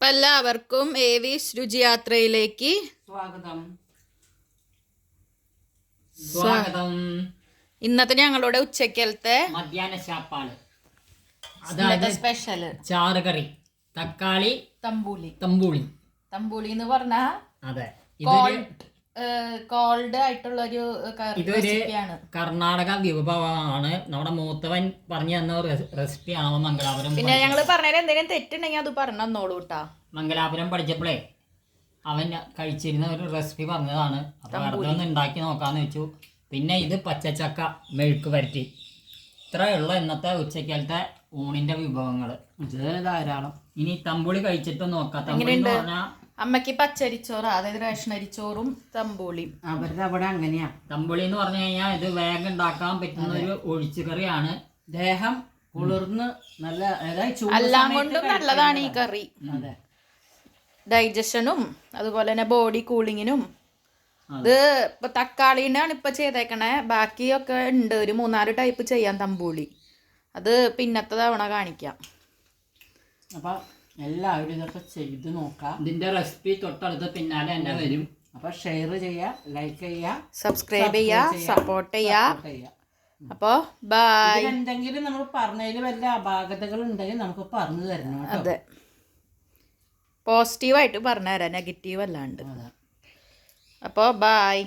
അപ്പം എല്ലാവർക്കും ഏവീസ് രുചിയാത്രയിലേക്ക് സ്വാഗതം. ഇന്നത്തെ ഞങ്ങളുടെ ഉച്ചക്കലത്തെ മധ്യാഹ്ന ശാപ്പാട്, സ്പെഷ്യൽ ചാറ് കറി, തക്കാളി തമ്പൂളി എന്ന് പറഞ്ഞാ അതെ, കോൾഡ് ആയിട്ടുള്ള ഒരു റെസിപ്പിയാണ്. കർണാടക വിഭവമാണ്. നമ്മുടെ മൂത്തവൻ പറഞ്ഞു തന്ന റെസിപ്പിയാണ് മംഗലാപുരം. പിന്നെ ഞങ്ങള് പറഞ്ഞാൽ എന്തെങ്കിലും തെറ്റുണ്ടെങ്കിൽ അത് പറഞ്ഞോളൂ കേട്ടാ. മംഗലാപുരം പഠിച്ചപ്പോഴേ അവൻ കഴിച്ചിരുന്ന ഒരു റെസിപ്പി പറഞ്ഞതാണ്. അപ്പൊ വെറുതെ ഒന്ന് ഉണ്ടാക്കി നോക്കാന്ന് വെച്ചു. പിന്നെ ഇത് പച്ചച്ചക്ക മെഴുക്ക് വരട്ടി. ഇത്രയുള്ള ഇന്നത്തെ ഉച്ചക്കലത്തെ ഊണിന്റെ വിഭവങ്ങള് ധാരാളം. ഇനി തമ്പുളി കഴിച്ചിട്ട് നോക്കാം. തമ്പുളി എന്ന് പറഞ്ഞാൽ അമ്മക്ക് പച്ചരിച്ചോറ്, അതായത് റേഷൻ അരിച്ചോറും തമ്പുളിയും. അവരുടെ അവിടെ അങ്ങനെയാ. തമ്പുളി എന്ന് പറഞ്ഞു കഴിഞ്ഞാൽ ഇത് വേഗം ഉണ്ടാക്കാൻ പറ്റുന്ന ഒരു ഒഴിച്ചുകറിയാണ്. ദേഹം കുളിർന്ന് നല്ല എല്ലാം കൊണ്ടും നല്ലതാണ് ഈ കറി. ഡൈജഷനും അതുപോലെ തന്നെ ബോഡി കൂളിങ്ങിനും. ഇത് ഇപ്പൊ തക്കാളിനാണ് ഇപ്പൊ ചെയ്തേക്കണേ. ബാക്കിയൊക്കെ ഉണ്ട്, ഒരു 3-4 ടൈപ്പ് ചെയ്യാൻ തമ്പുളി. അത് പിന്നത്തെ തവണ കാണിക്കാം. അപ്പൊ എല്ലാവരും ഇതൊക്കെ ചെയ്ത് നോക്കാം. ഇതിന്റെ റെസിപ്പി തൊട്ടടുത്ത് പിന്നാലെ തന്നെ വരും. അപ്പൊ ഷെയർ ചെയ്യുക, ലൈക്ക് ചെയ്യുക, സബ്സ്ക്രൈബ് ചെയ്യുക, സപ്പോർട്ട് ചെയ്യുക. അപ്പോ ബൈ. എന്തെങ്കിലും നമ്മൾ പറഞ്ഞതിൽ വല്ല അപാകതകൾ ഉണ്ടെങ്കിൽ നമുക്ക് പറഞ്ഞു തരണം. അതെ, പോസിറ്റീവായിട്ട് പറഞ്ഞു തരാം, നെഗറ്റീവ് അല്ലാണ്ട്. അപ്പോൾ ബൈ.